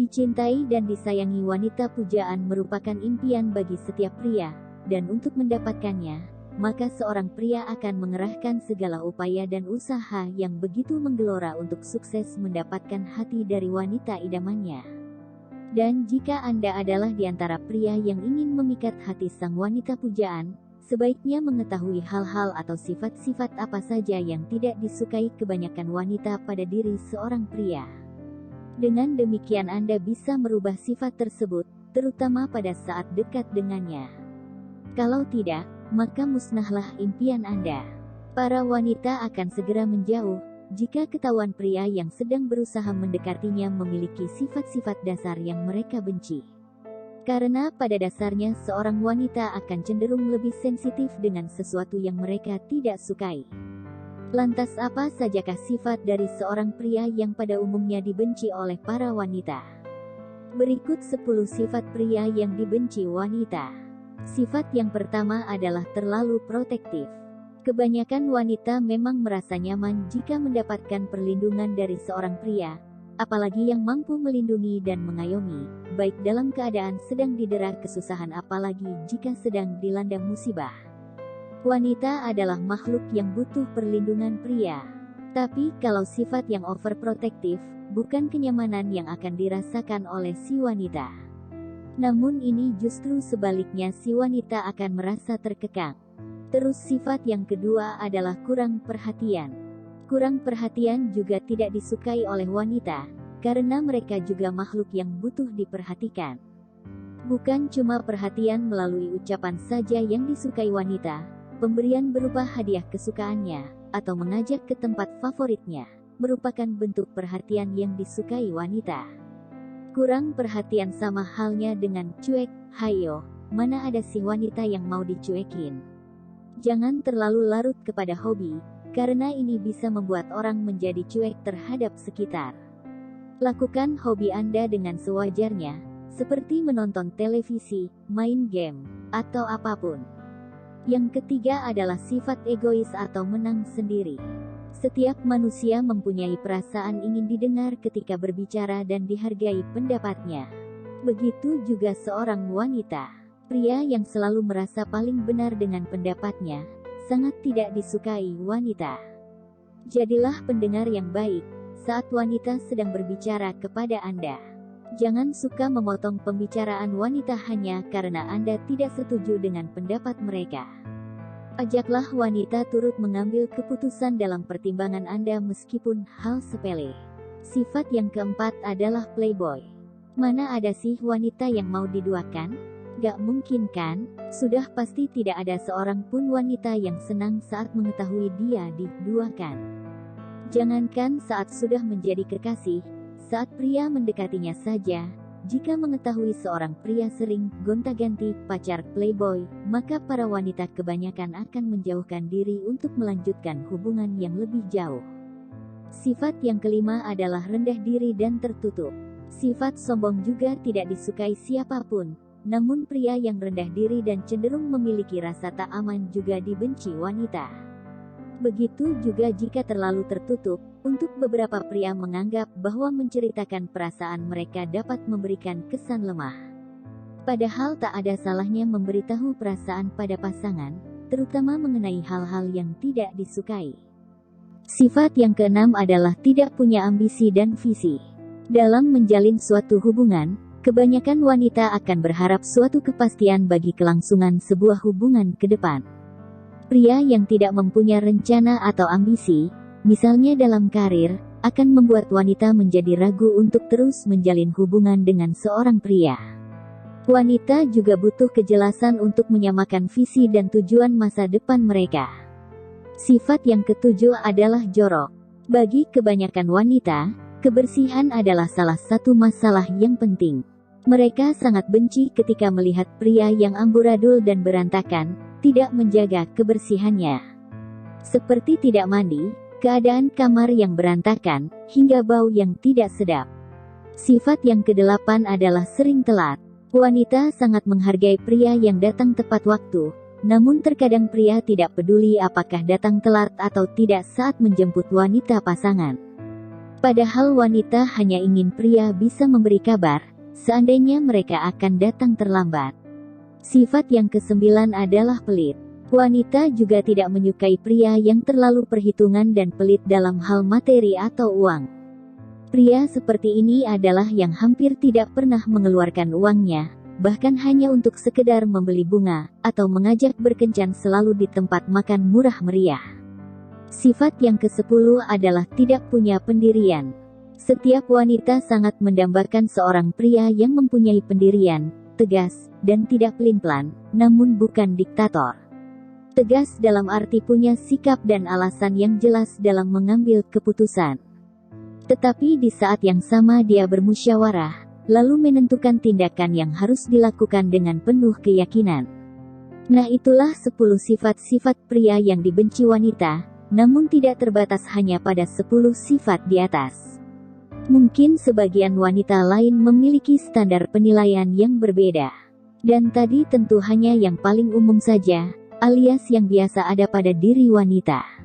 Dicintai dan disayangi wanita pujaan merupakan impian bagi setiap pria, dan untuk mendapatkannya, maka seorang pria akan mengerahkan segala upaya dan usaha yang begitu menggelora untuk sukses mendapatkan hati dari wanita idamannya. Dan jika Anda adalah di antara pria yang ingin memikat hati sang wanita pujaan, sebaiknya mengetahui hal-hal atau sifat-sifat apa saja yang tidak disukai kebanyakan wanita pada diri seorang pria. Dengan demikian Anda bisa merubah sifat tersebut, terutama pada saat dekat dengannya. Kalau tidak, maka musnahlah impian Anda. Para wanita akan segera menjauh, jika ketahuan pria yang sedang berusaha mendekatinya memiliki sifat-sifat dasar yang mereka benci. Karena pada dasarnya seorang wanita akan cenderung lebih sensitif dengan sesuatu yang mereka tidak sukai. Lantas apa sajakah sifat dari seorang pria yang pada umumnya dibenci oleh para wanita? Berikut 10 sifat pria yang dibenci wanita. Sifat yang pertama adalah terlalu protektif. Kebanyakan wanita memang merasa nyaman jika mendapatkan perlindungan dari seorang pria, apalagi yang mampu melindungi dan mengayomi, baik dalam keadaan sedang didera kesusahan apalagi jika sedang dilanda musibah. Wanita adalah makhluk yang butuh perlindungan pria. Tapi kalau sifat yang overprotektif, bukan kenyamanan yang akan dirasakan oleh si wanita. Namun ini justru sebaliknya si wanita akan merasa terkekang. Terus sifat yang kedua adalah kurang perhatian. Kurang perhatian juga tidak disukai oleh wanita, karena mereka juga makhluk yang butuh diperhatikan. Bukan cuma perhatian melalui ucapan saja yang disukai wanita, pemberian berupa hadiah kesukaannya, atau mengajak ke tempat favoritnya, merupakan bentuk perhatian yang disukai wanita. Kurang perhatian sama halnya dengan cuek, hayo, mana ada si wanita yang mau dicuekin. Jangan terlalu larut kepada hobi, karena ini bisa membuat orang menjadi cuek terhadap sekitar. Lakukan hobi Anda dengan sewajarnya, seperti menonton televisi, main game, atau apapun. Yang ketiga adalah sifat egois atau menang sendiri. Setiap manusia mempunyai perasaan ingin didengar ketika berbicara dan dihargai pendapatnya. Begitu juga seorang wanita. Pria yang selalu merasa paling benar dengan pendapatnya, sangat tidak disukai wanita. Jadilah pendengar yang baik, saat wanita sedang berbicara kepada Anda. Jangan suka memotong pembicaraan wanita hanya karena Anda tidak setuju dengan pendapat mereka. Ajaklah wanita turut mengambil keputusan dalam pertimbangan Anda meskipun hal sepele. Sifat yang keempat adalah playboy. Mana ada sih wanita yang mau diduakan? Gak mungkin kan? Sudah pasti tidak ada seorang pun wanita yang senang saat mengetahui dia diduakan. Jangankan saat sudah menjadi kekasih, saat pria mendekatinya saja, jika mengetahui seorang pria sering gonta-ganti pacar playboy, maka para wanita kebanyakan akan menjauhkan diri untuk melanjutkan hubungan yang lebih jauh. Sifat yang kelima adalah rendah diri dan tertutup. Sifat sombong juga tidak disukai siapapun, namun pria yang rendah diri dan cenderung memiliki rasa tak aman juga dibenci wanita. Begitu juga jika terlalu tertutup, untuk beberapa pria menganggap bahwa menceritakan perasaan mereka dapat memberikan kesan lemah. Padahal tak ada salahnya memberitahu perasaan pada pasangan, terutama mengenai hal-hal yang tidak disukai. Sifat yang keenam adalah tidak punya ambisi dan visi. Dalam menjalin suatu hubungan, kebanyakan wanita akan berharap suatu kepastian bagi kelangsungan sebuah hubungan ke depan. Pria yang tidak mempunyai rencana atau ambisi, misalnya dalam karir, akan membuat wanita menjadi ragu untuk terus menjalin hubungan dengan seorang pria. Wanita juga butuh kejelasan untuk menyamakan visi dan tujuan masa depan mereka. Sifat yang ketujuh adalah jorok. Bagi kebanyakan wanita, kebersihan adalah salah satu masalah yang penting. Mereka sangat benci ketika melihat pria yang amburadul dan berantakan, tidak menjaga kebersihannya. Seperti tidak mandi, keadaan kamar yang berantakan, hingga bau yang tidak sedap. Sifat yang kedelapan adalah sering telat. Wanita sangat menghargai pria yang datang tepat waktu, namun terkadang pria tidak peduli apakah datang telat atau tidak saat menjemput wanita pasangan. Padahal wanita hanya ingin pria bisa memberi kabar, seandainya mereka akan datang terlambat. Sifat yang kesembilan adalah pelit. Wanita juga tidak menyukai pria yang terlalu perhitungan dan pelit dalam hal materi atau uang. Pria seperti ini adalah yang hampir tidak pernah mengeluarkan uangnya, bahkan hanya untuk sekedar membeli bunga, atau mengajak berkencan selalu di tempat makan murah meriah. Sifat yang ke-10 adalah tidak punya pendirian. Setiap wanita sangat mendambakan seorang pria yang mempunyai pendirian, tegas, dan tidak pelin-pelan, namun bukan diktator. Tegas dalam arti punya sikap dan alasan yang jelas dalam mengambil keputusan. Tetapi di saat yang sama dia bermusyawarah, lalu menentukan tindakan yang harus dilakukan dengan penuh keyakinan. Nah, itulah 10 sifat-sifat pria yang dibenci wanita, namun tidak terbatas hanya pada 10 sifat di atas. Mungkin sebagian wanita lain memiliki standar penilaian yang berbeda. Dan tadi tentu hanya yang paling umum saja, alias yang biasa ada pada diri wanita.